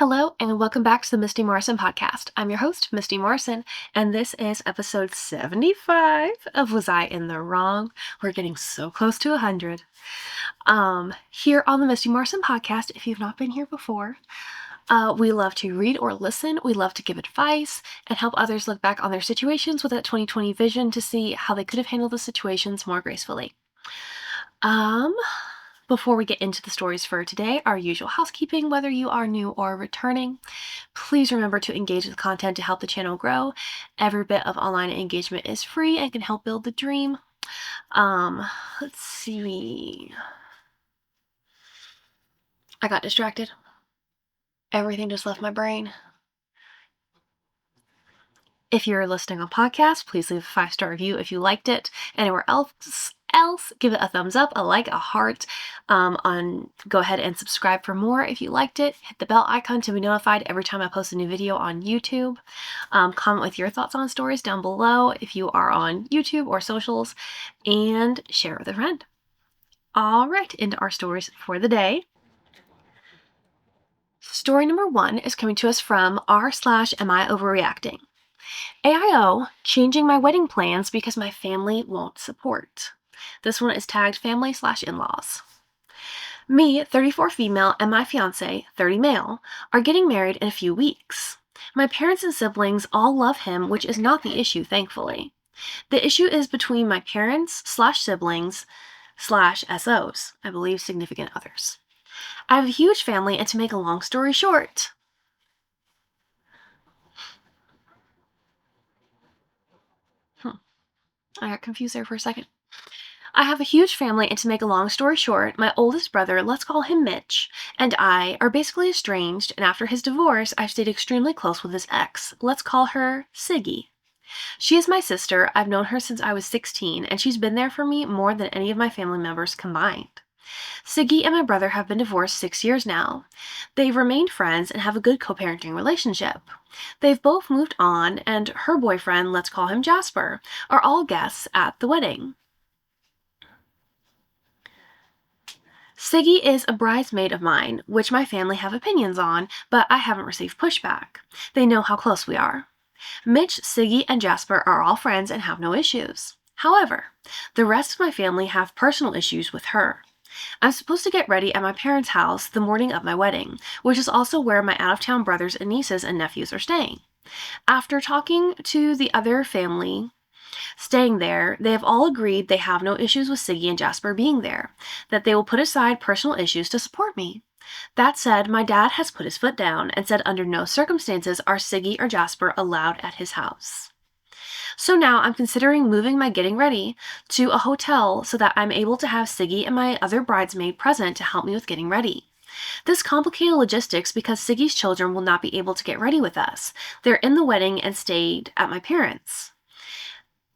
Hello, and welcome back to the Misty Morrison podcast. I'm your host, Misty Morrison, and this is episode 75 of Was I in the Wrong? We're getting so close to 100. Here on the Misty Morrison podcast, if you've not been here before, we love to read or listen. We love to give advice and help others look back on their situations with that 2020 vision to see how they could have handled the situations more gracefully. Before we get into the stories for today, our usual housekeeping, whether you are new or returning, please remember to engage with content to help the channel grow. Every bit of online engagement is free and can help build the dream. Let's see. I got distracted. Everything just left my brain. If you're listening on podcast, please leave a 5-star review if you liked it. Anywhere else, give it a thumbs up, a like, a heart. Go ahead and subscribe for more if you liked it. Hit the bell icon to be notified every time I post a new video on YouTube. Comment with your thoughts on stories down below if you are on YouTube or socials, and share with a friend. All right, into our stories for the day. Story number 1 is coming to us from r/am I overreacting? AIO, changing my wedding plans because my family won't support. This one is tagged family/in-laws. Me, 34 female, and my fiance, 30 male, are getting married in a few weeks. My parents and siblings all love him, which is not the issue, thankfully. The issue is between my parents/siblings/SOs, I believe significant others. I have a huge family, and to make a long story short, I got confused there for a second. I have a huge family, and to make a long story short, my oldest brother, let's call him Mitch, and I are basically estranged, and after his divorce, I've stayed extremely close with his ex. Let's call her Siggy. She is my sister. I've known her since I was 16, and she's been there for me more than any of my family members combined. Siggy and my brother have been divorced 6 years now. They've remained friends and have a good co-parenting relationship. They've both moved on, and her boyfriend, let's call him Jasper, are all guests at the wedding. Siggy is a bridesmaid of mine, which my family have opinions on, but I haven't received pushback. They know how close we are. Mitch, Siggy, and Jasper are all friends and have no issues. However, the rest of my family have personal issues with her. I'm supposed to get ready at my parents' house the morning of my wedding, which is also where my out-of-town brothers and nieces and nephews are staying. After talking to the other family staying there, they have all agreed they have no issues with Siggy and Jasper being there, that they will put aside personal issues to support me. That said, my dad has put his foot down and said under no circumstances are Siggy or Jasper allowed at his house. So now I'm considering moving my getting ready to a hotel so that I'm able to have Siggy and my other bridesmaid present to help me with getting ready. This complicated logistics because Siggy's children will not be able to get ready with us. They're in the wedding and stayed at my parents'.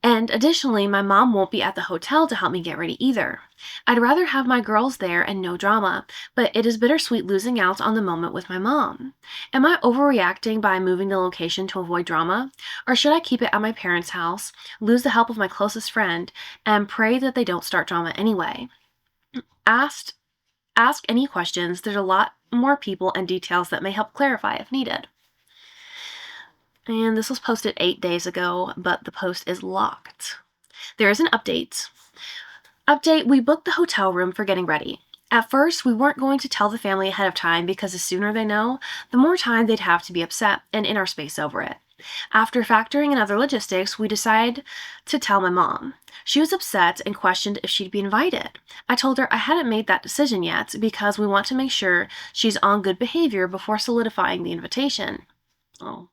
And additionally, my mom won't be at the hotel to help me get ready either. I'd rather have my girls there and no drama, but it is bittersweet losing out on the moment with my mom. Am I overreacting by moving the location to avoid drama? Or should I keep it at my parents' house, lose the help of my closest friend, and pray that they don't start drama anyway? Ask any questions. There's a lot more people and details that may help clarify if needed. And this was posted 8 days ago, but the post is locked. There is an update. We booked the hotel room for getting ready. At first, we weren't going to tell the family ahead of time because the sooner they know, the more time they'd have to be upset and in our space over it. After factoring in other logistics, we decided to tell my mom. She was upset and questioned if she'd be invited. I told her I hadn't made that decision yet because we want to make sure she's on good behavior before solidifying the invitation. Oh.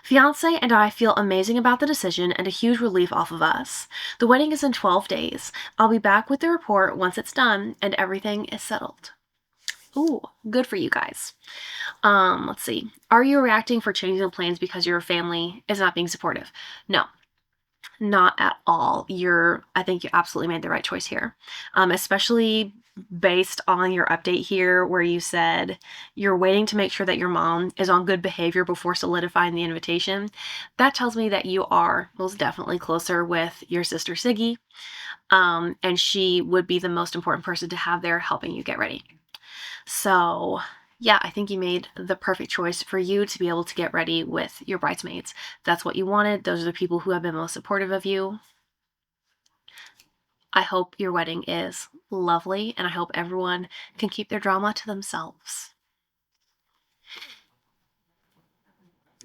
Fiance and I feel amazing about the decision and a huge relief off of us. The wedding is in 12 days. I'll be back with the report once it's done and everything is settled. Ooh, good for you guys. Let's see. Are you reacting for changing the plans because your family is not being supportive? No. Not at all. I think you absolutely made the right choice here. Especially based on your update here where you said you're waiting to make sure that your mom is on good behavior before solidifying the invitation. That tells me that you are most definitely closer with your sister Siggy, and she would be the most important person to have there helping you get ready. So Yeah, I think you made the perfect choice for you to be able to get ready with your bridesmaids. That's what you wanted. Those are the people who have been most supportive of you. I hope your wedding is lovely, and I hope everyone can keep their drama to themselves.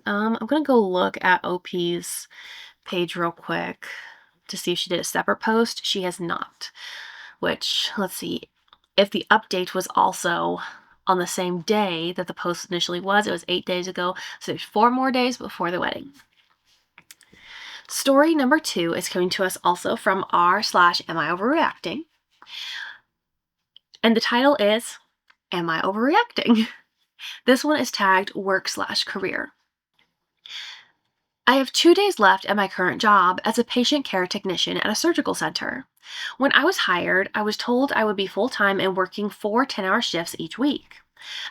I'm gonna go look at OP's page real quick to see if she did a separate post. She has not, which, let's see, if the update was also on the same day that the post initially was, it was 8 days ago, so there's 4 more days before the wedding. Story number 2 is coming to us also from r/Am I Overreacting? And the title is, Am I Overreacting? This one is tagged work/career. I have 2 days left at my current job as a patient care technician at a surgical center. When I was hired, I was told I would be full-time and working 4 10-hour shifts each week.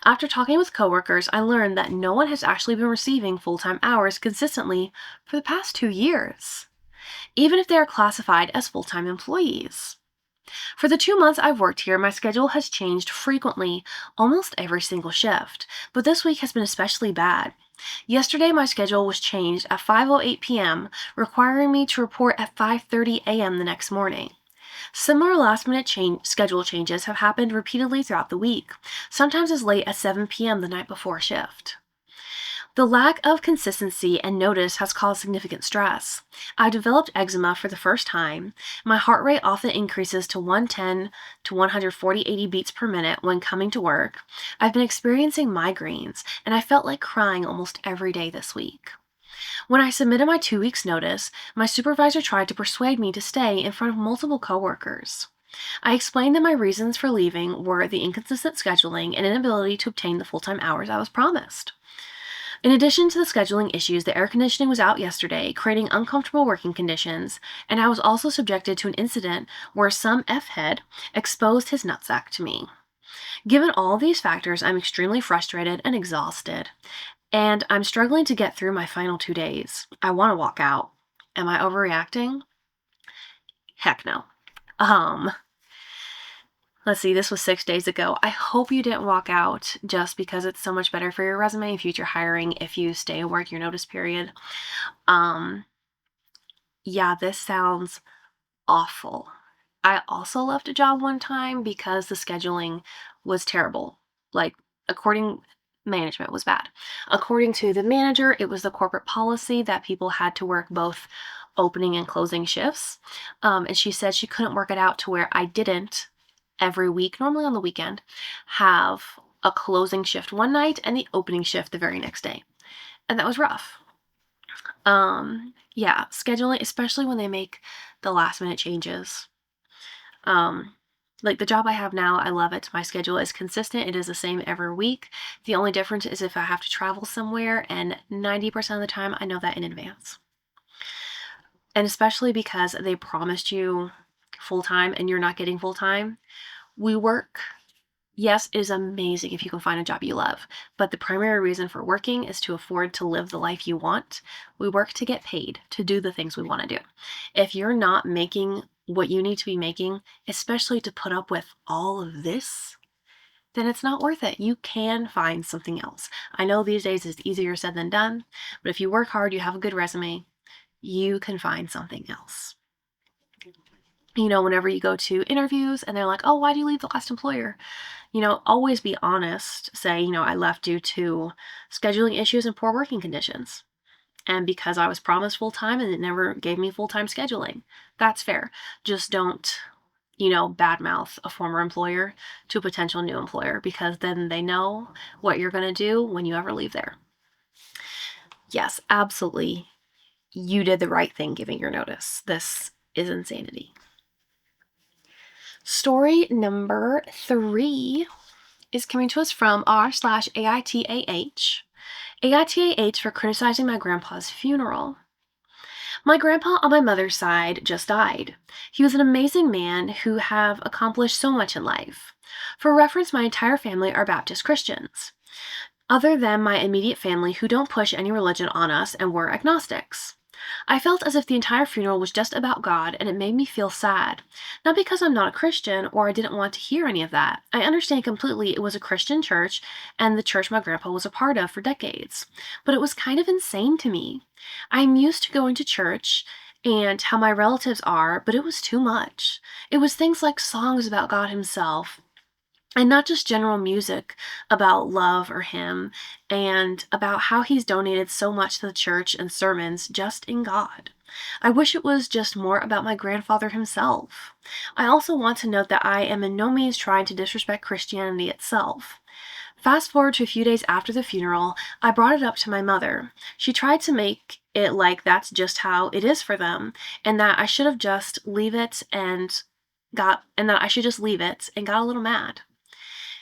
After talking with coworkers, I learned that no one has actually been receiving full-time hours consistently for the past 2 years, even if they are classified as full-time employees. For the 2 months I've worked here, my schedule has changed frequently, almost every single shift, but this week has been especially bad. Yesterday, my schedule was changed at 5:08 p.m., requiring me to report at 5:30 a.m. the next morning. Similar last-minute schedule changes have happened repeatedly throughout the week, sometimes as late as 7 p.m. the night before shift. The lack of consistency and notice has caused significant stress. I developed eczema for the first time. My heart rate often increases to 110 to 140/80 beats per minute when coming to work. I've been experiencing migraines, and I felt like crying almost every day this week. When I submitted my 2 weeks notice, my supervisor tried to persuade me to stay in front of multiple coworkers. I explained that my reasons for leaving were the inconsistent scheduling and inability to obtain the full-time hours I was promised. In addition to the scheduling issues, the air conditioning was out yesterday, creating uncomfortable working conditions, and I was also subjected to an incident where some F-head exposed his nutsack to me. Given all these factors, I'm extremely frustrated and exhausted, and I'm struggling to get through my final 2 days. I want to walk out. Am I overreacting? Heck no. Let's see, this was 6 days ago. I hope you didn't walk out just because it's so much better for your resume and future hiring if you stay and work your notice period. Yeah, this sounds awful. I also left a job one time because the scheduling was terrible. Like, management was bad. According to the manager, it was the corporate policy that people had to work both opening and closing shifts. And she said she couldn't work it out to where I didn't every week, normally on the weekend, have a closing shift one night and the opening shift the very next day. And that was rough. Yeah, scheduling, especially when they make the last minute changes. Like the job I have now, I love it. My schedule is consistent. It is the same every week. The only difference is if I have to travel somewhere, and 90% of the time I know that in advance. And especially because they promised you full-time and you're not getting full-time. We work, yes, it is amazing if you can find a job you love, but the primary reason for working is to afford to live the life you want. We work to get paid to do the things we want to do. If you're not making what you need to be making, especially to put up with all of this, then it's not worth it. You can find something else. I know these days it's easier said than done, but if you work hard, you have a good resume, you can find something else. You know, whenever you go to interviews and they're like, oh, why do you leave the last employer? You know, always be honest. Say, you know, I left due to scheduling issues and poor working conditions. And because I was promised full-time and it never gave me full-time scheduling. That's fair. Just don't, you know, badmouth a former employer to a potential new employer, because then they know what you're going to do when you ever leave there. Yes, absolutely. You did the right thing giving your notice. This is insanity. Story number 3 is coming to us from r/AITA-H. AITA-H for criticizing my grandpa's funeral. My grandpa on my mother's side just died. He was an amazing man who have accomplished so much in life. For reference, my entire family are Baptist Christians, other than my immediate family who don't push any religion on us and were agnostics. I felt as if the entire funeral was just about God, and it made me feel sad. Not because I'm not a Christian or I didn't want to hear any of that. I understand completely it was a Christian church and the church my grandpa was a part of for decades. But it was kind of insane to me. I'm used to going to church and how my relatives are, but it was too much. It was things like songs about God Himself, and not just general music about love or him, and about how he's donated so much to the church and sermons just in God. I wish it was just more about my grandfather himself. I also want to note that I am in no means trying to disrespect Christianity itself. Fast forward to a few days after the funeral, I brought it up to my mother. She tried to make it like that's just how it is for them, and that I should have just leave it and that I should just leave it, and got a little mad.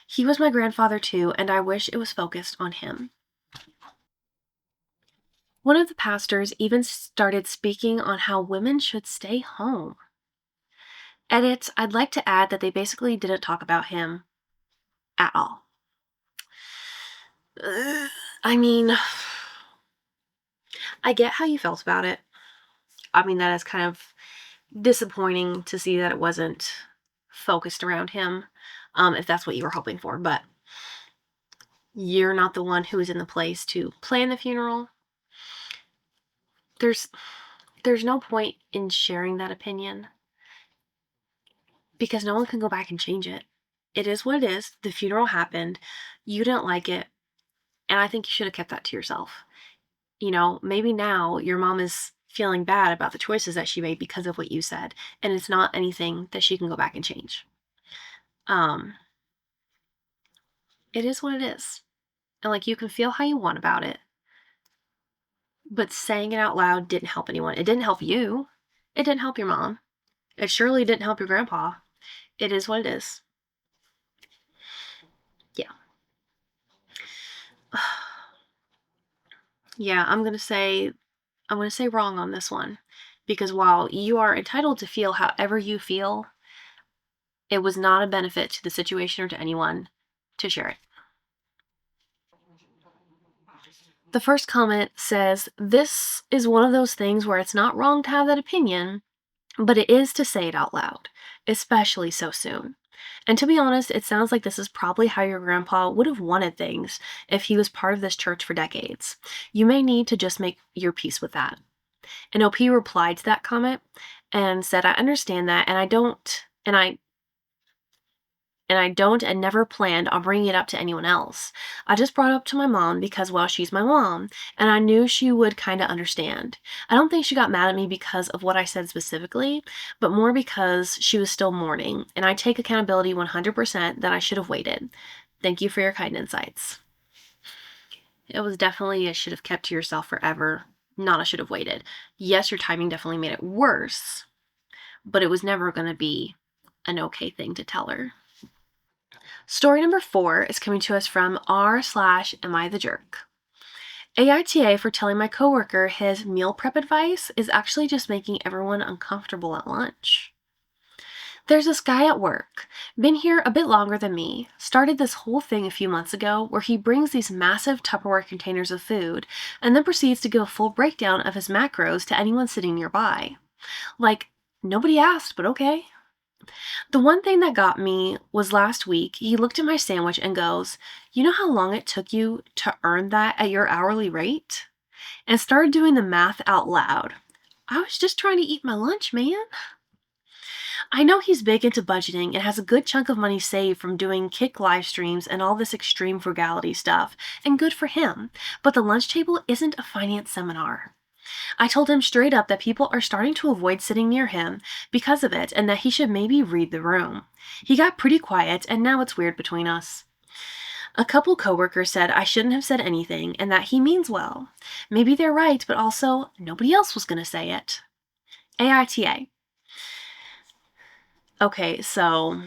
He was my grandfather too, and I wish it was focused on him. One of the pastors even started speaking on how women should stay home. Edit, I'd like to add that they basically didn't talk about him at all. I mean, I get how you felt about it. I mean, that is kind of disappointing to see that it wasn't focused around him, if that's what you were hoping for, but you're not the one who was in the place to plan the funeral. There's no point in sharing that opinion because no one can go back and change it. It is what it is. The funeral happened. You didn't like it. And I think you should have kept that to yourself. Maybe now your mom is feeling bad about the choices that she made because of what you said. And it's not anything that she can go back and change. It is what it is. And you can feel how you want about it. But saying it out loud didn't help anyone. It didn't help you. It didn't help your mom. It surely didn't help your grandpa. It is what it is. Yeah. Yeah, I'm going to say wrong on this one, because while you are entitled to feel however you feel, it was not a benefit to the situation or to anyone to share it. The first comment says, "This is one of those things where it's not wrong to have that opinion, but it is to say it out loud, especially so soon. And to be honest, it sounds like this is probably how your grandpa would have wanted things if he was part of this church for decades. You may need to just make your peace with that." And OP replied to that comment and said, "I understand that, and I don't and never planned on bringing it up to anyone else. I just brought it up to my mom because, well, she's my mom, and I knew she would kind of understand. I don't think she got mad at me because of what I said specifically, but more because she was still mourning, and I take accountability 100% that I should have waited. Thank you for your kind insights." It was definitely a should have kept to yourself forever, not a should have waited. Yes, your timing definitely made it worse, but it was never going to be an okay thing to tell her. Story number 4 is coming to us from r/am I the jerk. AITA for telling my coworker his meal prep advice is actually just making everyone uncomfortable at lunch. There's this guy at work, been here a bit longer than me, started this whole thing a few months ago where he brings these massive Tupperware containers of food and then proceeds to give a full breakdown of his macros to anyone sitting nearby. Nobody asked, but okay. The one thing that got me was last week, he looked at my sandwich and goes, "You know how long it took you to earn that at your hourly rate?" And started doing the math out loud. I was just trying to eat my lunch, man. I know he's big into budgeting and has a good chunk of money saved from doing Kick live streams and all this extreme frugality stuff, and good for him, but the lunch table isn't a finance seminar. I told him straight up that people are starting to avoid sitting near him because of it and that he should maybe read the room. He got pretty quiet, and now it's weird between us. A couple coworkers said I shouldn't have said anything and that he means well. Maybe they're right, but also nobody else was going to say it. AITA. Okay, so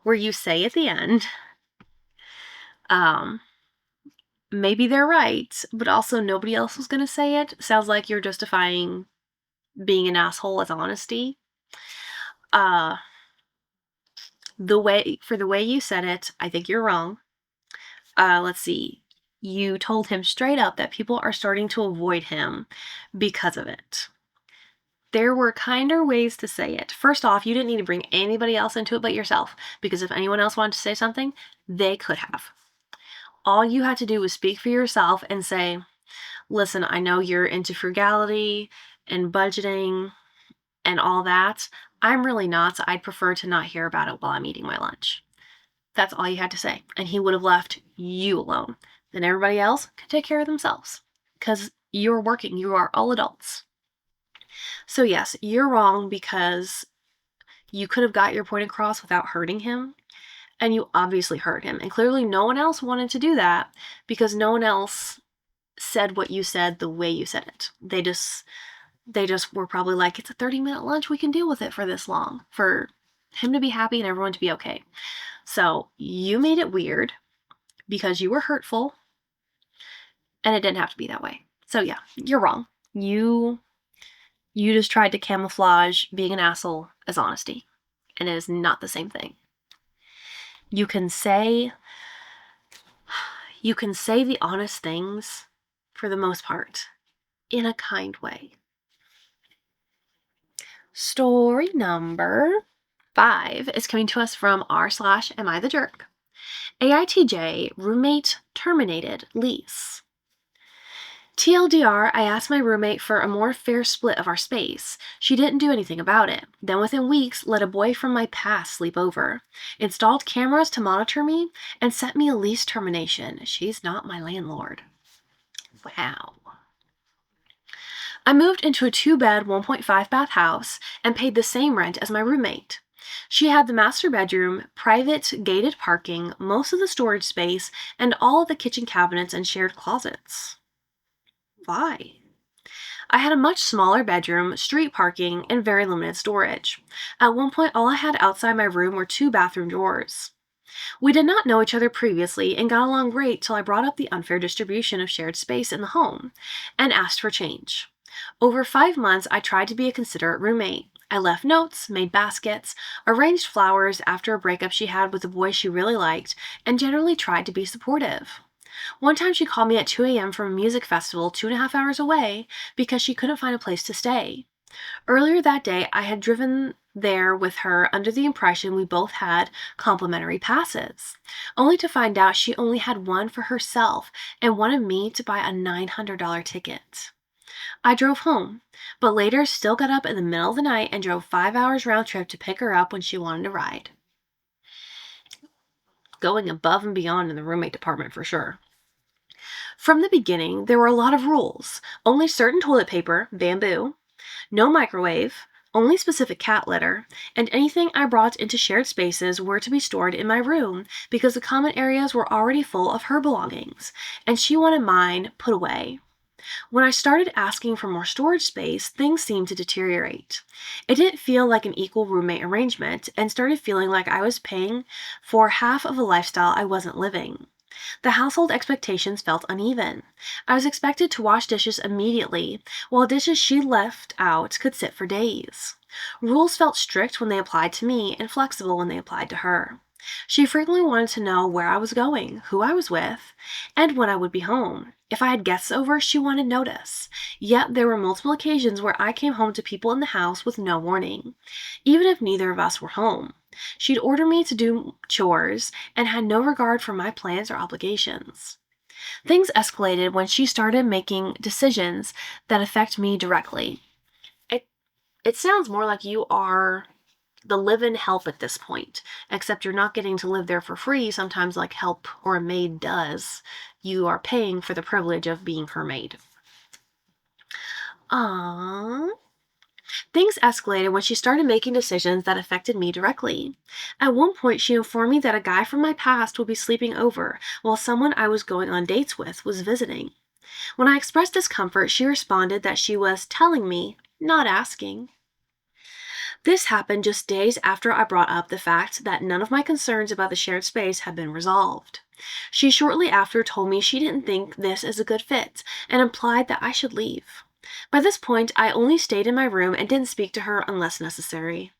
where you say at the end, maybe they're right, but also nobody else was going to say it, sounds like you're justifying being an asshole as honesty. The way you said it, I think you're wrong. Let's see. You told him straight up that people are starting to avoid him because of it. There were kinder ways to say it. First off, you didn't need to bring anybody else into it but yourself, because if anyone else wanted to say something, they could have. All you had to do was speak for yourself and say, listen, I know you're into frugality and budgeting and all that. I'm really not, so I'd prefer to not hear about it while I'm eating my lunch. That's all you had to say. And he would have left you alone. Then everybody else could take care of themselves. Because you're working, you are all adults. So yes, you're wrong because you could have got your point across without hurting him. And you obviously hurt him. And clearly no one else wanted to do that because no one else said what you said the way you said it. They just were probably like, it's a 30-minute lunch, we can deal with it for this long, for him to be happy and everyone to be okay. So you made it weird because you were hurtful, and it didn't have to be that way. So yeah, you're wrong. You just tried to camouflage being an asshole as honesty, and it is not the same thing. You can say the honest things for the most part in a kind way. Story number 5 is coming to us from r/Am I the Jerk? AITJ, roommate terminated lease. TLDR, I asked my roommate for a more fair split of our space. She didn't do anything about it. Then within weeks, let a boy from my past sleep over. Installed cameras to monitor me and sent me a lease termination. She's not my landlord. Wow. I moved into a 2-bed, 1.5-bath house and paid the same rent as my roommate. She had the master bedroom, private gated parking, most of the storage space, and all of the kitchen cabinets and shared closets. Why? I had a much smaller bedroom, street parking, and very limited storage. At one point, all I had outside my room were 2 bathroom doors. We did not know each other previously and got along great till I brought up the unfair distribution of shared space in the home and asked for change. Over 5 months, I tried to be a considerate roommate. I left notes, made baskets, arranged flowers after a breakup she had with a boy she really liked, and generally tried to be supportive. One time she called me at 2 a.m. from a music festival 2.5 hours away because she couldn't find a place to stay. Earlier that day, I had driven there with her under the impression we both had complimentary passes, only to find out she only had one for herself and wanted me to buy a $900 ticket. I drove home, but later still got up in the middle of the night and drove 5 hours round trip to pick her up when she wanted a ride. Going above and beyond in the roommate department for sure. From the beginning, there were a lot of rules. Only certain toilet paper, bamboo, no microwave, only specific cat litter, and anything I brought into shared spaces were to be stored in my room because the common areas were already full of her belongings, and she wanted mine put away. When I started asking for more storage space, things seemed to deteriorate. It didn't feel like an equal roommate arrangement and started feeling like I was paying for half of a lifestyle I wasn't living. The household expectations felt uneven. I was expected to wash dishes immediately, while dishes she left out could sit for days. Rules felt strict when they applied to me and flexible when they applied to her. She frequently wanted to know where I was going, who I was with, and when I would be home. If I had guests over, she wanted notice. Yet there were multiple occasions where I came home to people in the house with no warning, even if neither of us were home. She'd order me to do chores and had no regard for my plans or obligations. Things escalated when she started making decisions that affect me directly. It sounds more like you are the live-in help at this point, except you're not getting to live there for free, sometimes like help or a maid does. You are paying for the privilege of being her maid. Things escalated when she started making decisions that affected me directly. At one point, she informed me that a guy from my past would be sleeping over while someone I was going on dates with was visiting. When I expressed discomfort, she responded that she was telling me, not asking. This happened just days after I brought up the fact that none of my concerns about the shared space had been resolved. She shortly after told me she didn't think this is a good fit and implied that I should leave. By this point, I only stayed in my room and didn't speak to her unless necessary.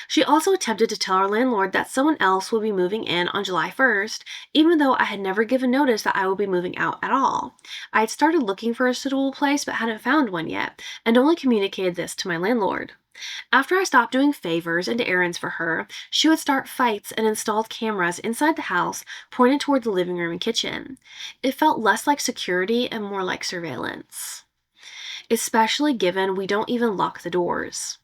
She also attempted to tell our landlord that someone else would be moving in on July 1st, even though I had never given notice that I would be moving out at all. I had started looking for a suitable place but hadn't found one yet, and only communicated this to my landlord. After I stopped doing favors and errands for her, she would start fights and installed cameras inside the house pointed toward the living room and kitchen. It felt less like security and more like surveillance, especially given we don't even lock the doors.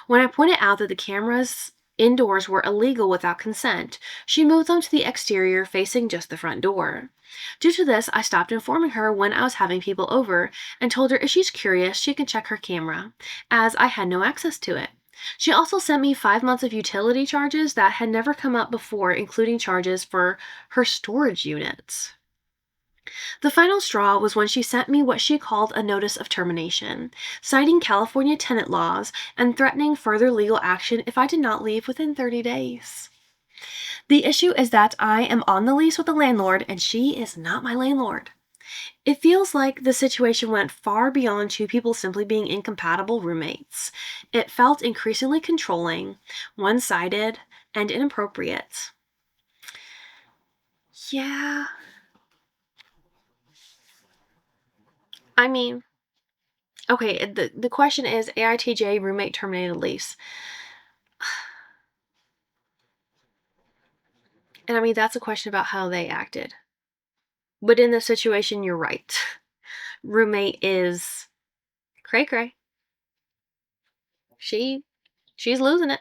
When I pointed out that the cameras indoors were illegal without consent, she moved them to the exterior facing just the front door. Due to this, I stopped informing her when I was having people over and told her if she's curious, she can check her camera, as I had no access to it. She also sent me 5 months of utility charges that had never come up before, including charges for her storage units. The final straw was when she sent me what she called a notice of termination, citing California tenant laws and threatening further legal action if I did not leave within 30 days. The issue is that I am on the lease with the landlord and she is not my landlord. It feels like the situation went far beyond two people simply being incompatible roommates. It felt increasingly controlling, one-sided, and inappropriate. Yeah. I mean, okay, the question is AITJ roommate terminated lease. And I mean, that's a question about how they acted. But in this situation, you're right. Roommate is cray cray. She's losing it.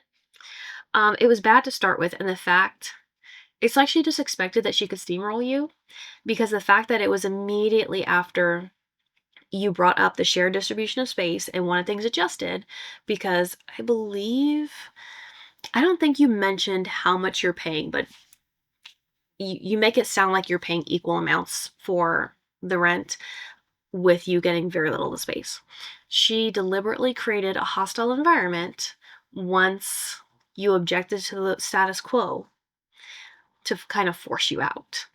It was bad to start with, and the fact it's like she just expected that she could steamroll you, because the fact that it was immediately after you brought up the shared distribution of space and wanted things adjusted, because I don't think you mentioned how much you're paying, but you make it sound like you're paying equal amounts for the rent with you getting very little of the space. She deliberately created a hostile environment once you objected to the status quo to kind of force you out.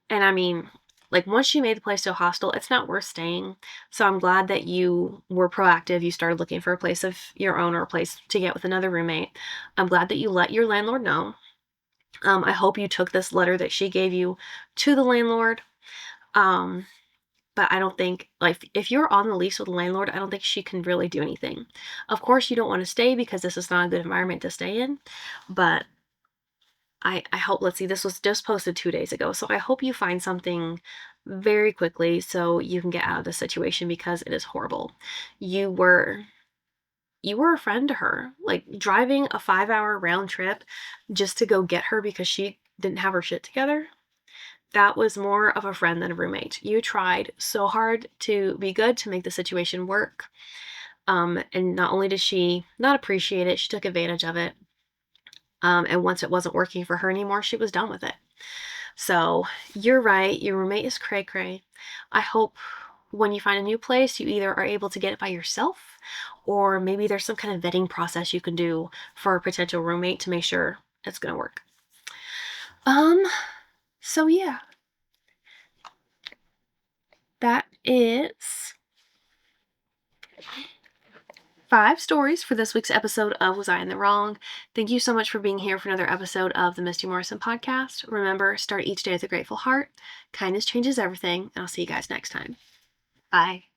And I mean, like, once she made the place so hostile, it's not worth staying. So I'm glad that you were proactive. You started looking for a place of your own or a place to get with another roommate. I'm glad that you let your landlord know. I hope you took this letter that she gave you to the landlord. But I don't think, like, if you're on the lease with the landlord, I don't think she can really do anything. Of course, you don't want to stay because this is not a good environment to stay in. But I hope, let's see, this was just posted 2 days ago. So I hope you find something very quickly so you can get out of this situation, because it is horrible. You were a friend to her, like driving a 5-hour round trip just to go get her because she didn't have her shit together. That was more of a friend than a roommate. You tried so hard to be good to make the situation work. And not only did she not appreciate it, she took advantage of it. And once it wasn't working for her anymore, she was done with it. So you're right. Your roommate is cray cray. I hope when you find a new place, you either are able to get it by yourself, or maybe there's some kind of vetting process you can do for a potential roommate to make sure it's going to work. So yeah, that is 5 stories for this week's episode of Was I in the Wrong? Thank you so much for being here for another episode of the Misty Morrison podcast. Remember, start each day with a grateful heart. Kindness changes everything, and I'll see you guys next time. Bye.